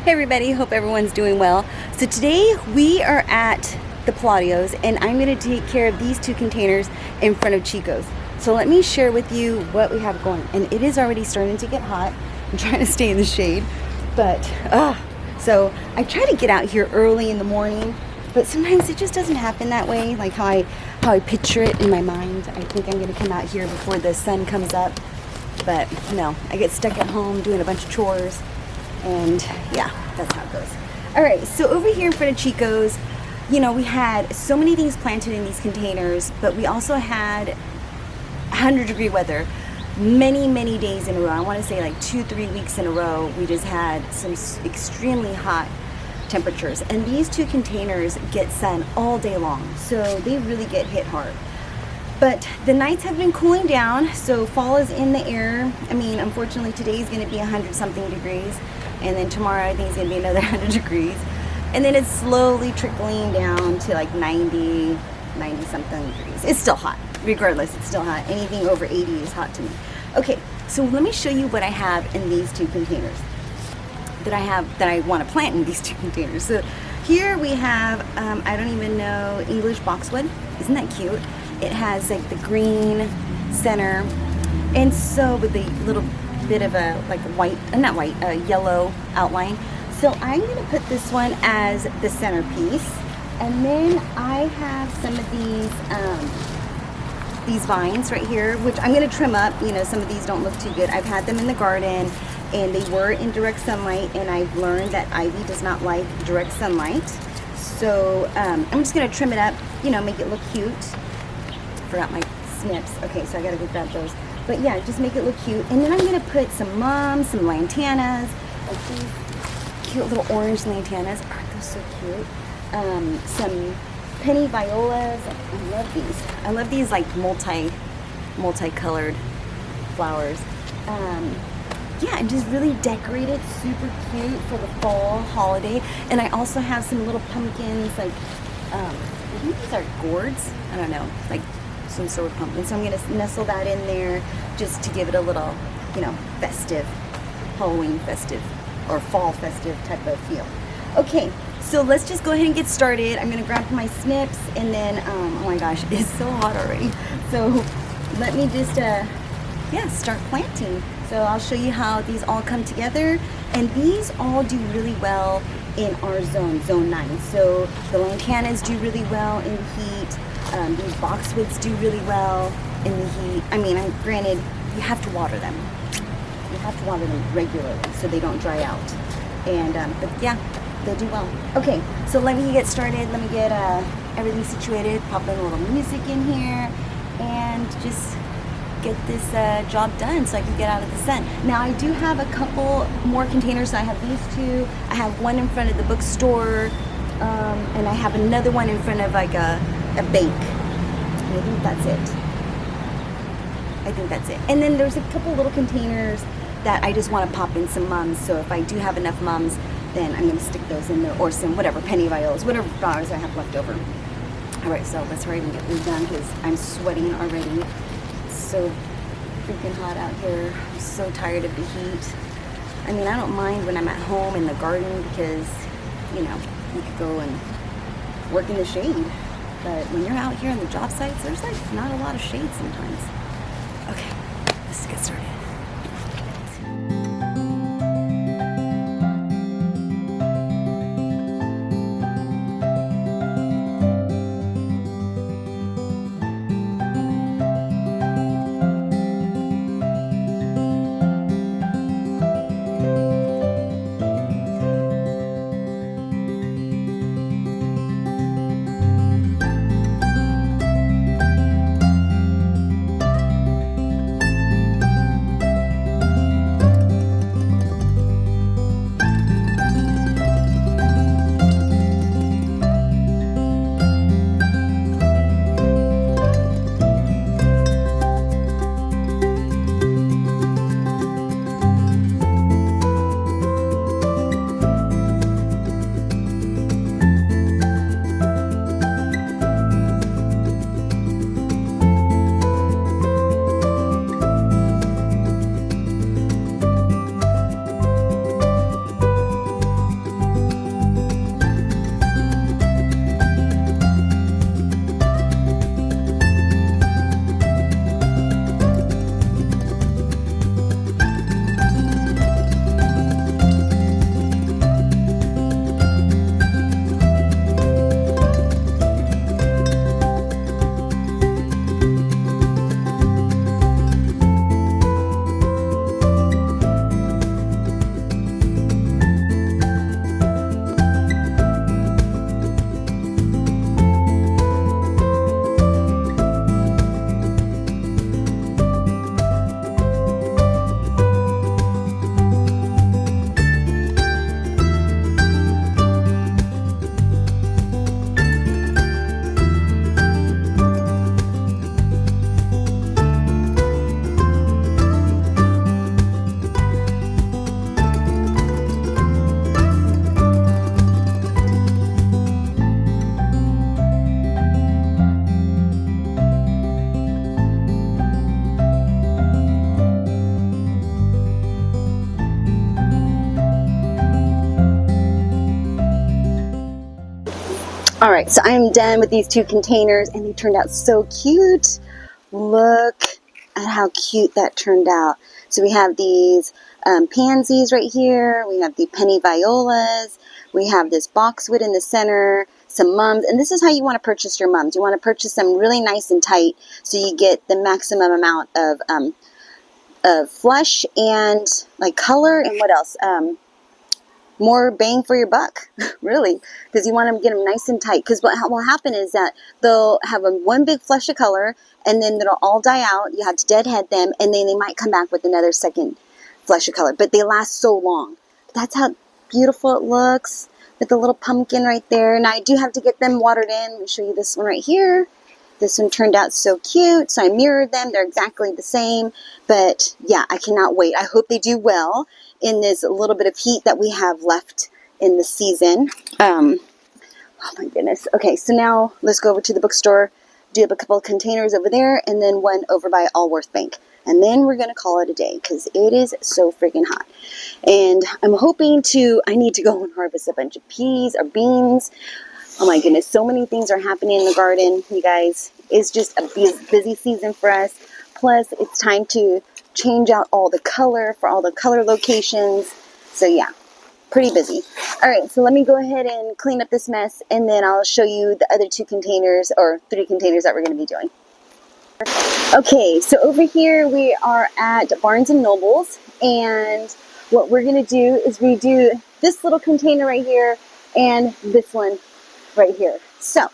Hey everybody, hope everyone's doing well. So today we are at the Palladios and I'm going to take care of these two containers in front of Chico's. So let me share with you what we have going. And it is already starting to get hot. I'm trying to stay in the shade, but so I try to get out here early in the morning, but sometimes it just doesn't happen that way, like how I picture it in my mind. I think I'm going to come out here before the sun comes up, but no, I get stuck at home doing a bunch of chores. And yeah, that's how it goes. All right, so over here in front of Chico's, you know, we had so many things planted in these containers, but we also had 100-degree weather many days in a row. I want to say like 2-3 weeks in a row, we just had some extremely hot temperatures. And these two containers get sun all day long, so they really get hit hard. But the nights have been cooling down, so fall is in the air. I mean, unfortunately, today is going to be 100-something degrees. And then tomorrow I think it's going to be another 100 degrees. And then it's slowly trickling down to like 90-something degrees. It's still hot. Regardless, it's still hot. Anything over 80 is hot to me. Okay, so let me show you what I have in these two containers that I want to plant in these two containers. So here we have, I don't even know, English boxwood. Isn't that cute? It has like the green center. And so with the little bit of a like white, not white, yellow outline. So I'm going to put this one as the centerpiece, and then I have some of these vines right here, which I'm going to trim up. You know, some of these don't look too good. I've had them in the garden, and they were in direct sunlight, and I've learned that ivy does not like direct sunlight. So I'm just going to trim it up, you know, make it look cute. Forgot my snips. Okay, so I got to go grab those. But yeah, just make it look cute. And then I'm going to put some mums, some lantanas, like these cute little orange lantanas. Aren't those so cute? Some penny violas. I love these. I love these like multicolored flowers. Yeah, and just really decorate it super cute for the fall holiday. And I also have some little pumpkins, like, I think these are gourds. I don't know, like some sort of pumpkin. So I'm going to nestle that in there just to give it a little, you know, festive, Halloween festive or fall festive type of feel. Okay, so let's just go ahead and get started. I'm going to grab my snips and then, oh my gosh, it's so hot already. So let me just, yeah, start planting. So I'll show you how these all come together. And these all do really well in our zone, zone 9. So the lantanas do really well in the heat. These boxwoods do really well in the heat. I mean, granted, you have to water them. You have to water them regularly so they don't dry out. And, but yeah, they do well. Okay, so let me get started. Let me get everything situated, pop in a little music in here, and just get this job done so I can get out of the sun. Now, I do have a couple more containers. I have these two. I have one in front of the bookstore, and I have another one in front of like a bake. I think that's it. I think that's it. And then there's a couple little containers that I just want to pop in some mums. So if I do have enough mums, then I'm going to stick those in there, or some whatever penny violas, whatever flowers I have left over. All right, so let's hurry and get this done because I'm sweating already. It's so freaking hot out here. I'm so tired of the heat. I mean, I don't mind when I'm at home in the garden because, you know, you could go and work in the shade. But when you're out here on the job sites, there's like not a lot of shade sometimes. Okay, let's get started. All right, so I am done with these 2 containers and they turned out so cute. Look at how cute that turned out. So we have these pansies right here. We have the penny violas. We have this boxwood in the center, some mums. And this is how you want to purchase your mums. You want to purchase them really nice and tight so you get the maximum amount of flush and like color and what else? More bang for your buck, really, because you want to get them nice and tight. Because what will happen is that they'll have one big flush of color, and then they'll all die out. You have to deadhead them, and then they might come back with another second flush of color. But they last so long. That's how beautiful it looks with the little pumpkin right there. Now I do have to get them watered in. Let me show you this one right here. This one turned out so cute, so I mirrored them. They're exactly the same, but yeah, I cannot wait. I hope they do well in this little bit of heat that we have left in the season. Oh my goodness. Okay, so now let's go over to the bookstore, do up a couple of containers over there, and then one over by Allworth Bank. And then we're going to call it a day because it is so freaking hot. And I'm hoping I need to go and harvest a bunch of peas or beans. Oh my goodness, so many things are happening in the garden, you guys. It's just a busy season for us. Plus, it's time to change out all the color for all the color locations. So yeah, pretty busy. All right, so let me go ahead and clean up this mess, and then I'll show you the other 2 containers or 3 containers that we're going to be doing. Okay, so over here we are at Barnes & Noble's, and what we're going to do is redo this little container right here and this one right here. So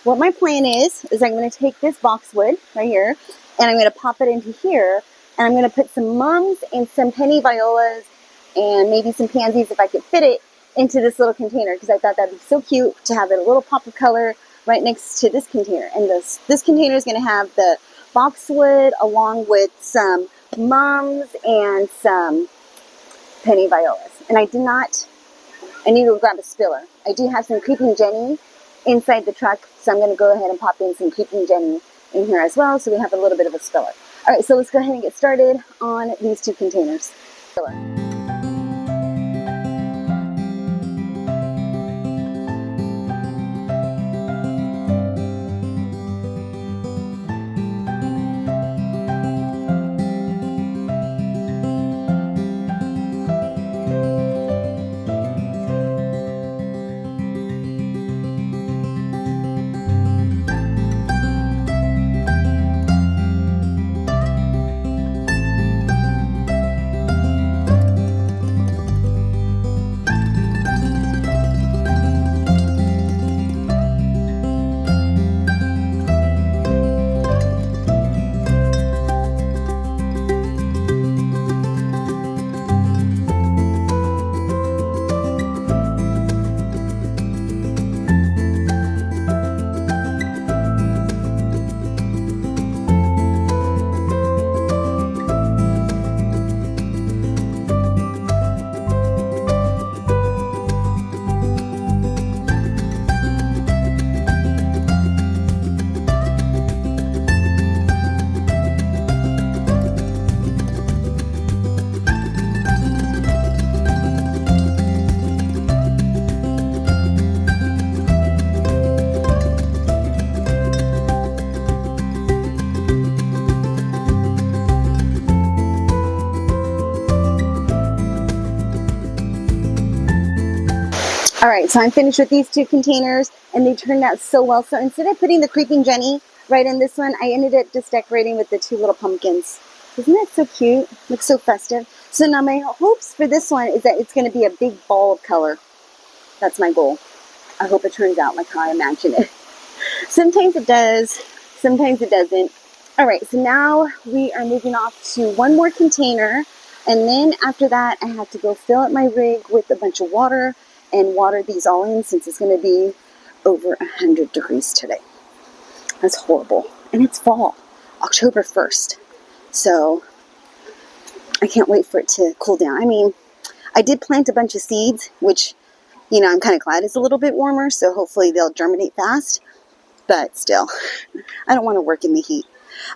what my plan is I'm going to take this boxwood right here and I'm going to pop it into here, and I'm going to put some mums and some penny violas and maybe some pansies if I could fit it into this little container, because I thought that'd be so cute to have a little pop of color right next to this container. And this container is going to have the boxwood along with some mums and some penny violas. And I need to grab a spiller. I do have some Creeping Jenny inside the truck, so I'm going to go ahead and pop in some Creeping Jenny in here as well, so we have a little bit of a spiller. All right, so let's go ahead and get started on these 2 containers. Spiller. All right, so I'm finished with these 2 containers, and they turned out so well. So instead of putting the Creeping Jenny right in this one, I ended up just decorating with the 2 little pumpkins. Isn't that so cute? Looks so festive. So now my hopes for this one is that it's going to be a big ball of color. That's my goal. I hope it turns out like how I imagine it. Sometimes it does, sometimes it doesn't. All right, so now we are moving off to one more container, and then after that, I have to go fill up my rig with a bunch of water and water these all in, since it's going to be over 100 degrees today. That's horrible. And it's fall, October 1st. So I can't wait for it to cool down. I mean, I did plant a bunch of seeds, which, you know, I'm kind of glad it's a little bit warmer, so hopefully they'll germinate fast. But still, I don't want to work in the heat.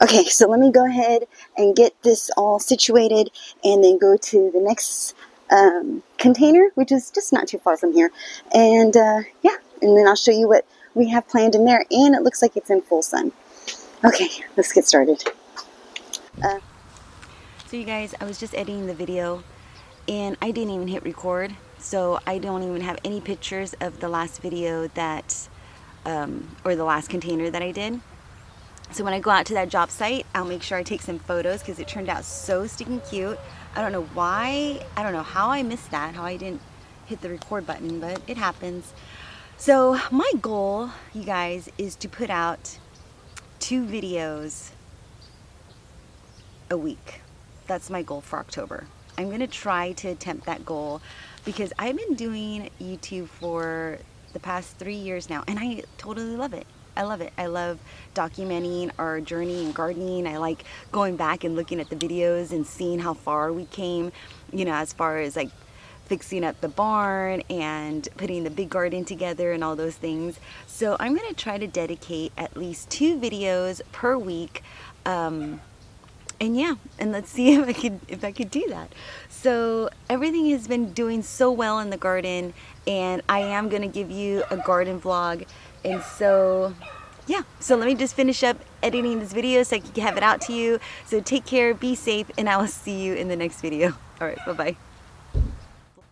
Okay, so let me go ahead and get this all situated and then go to the next container, which is just not too far from here. And yeah, and then I'll show you what we have planned in there, and it looks like it's in full sun. Okay, let's get started. So you guys, I was just editing the video and I didn't even hit record, so I don't even have any pictures of the last video that or the last container that I did. So when I go out to that job site, I'll make sure I take some photos because it turned out so stinking cute. I don't know why, I don't know how I missed that, how I didn't hit the record button, but it happens. So my goal, you guys, is to put out 2 videos a week. That's my goal for October. I'm gonna try to attempt that goal because I've been doing YouTube for the past 3 years now, and I totally love it. I love it. I love documenting our journey in gardening. I like going back and looking at the videos and seeing how far we came, you know, as far as like fixing up the barn and putting the big garden together and all those things. So I'm gonna try to dedicate at least 2 videos per week. And yeah, and let's see if I could do that. So everything has been doing so well in the garden, and I am gonna give you a garden vlog. And so yeah, so let me just finish up editing this video so I can have it out to you. So take care, be safe, and I will see you in the next video. All right, bye-bye.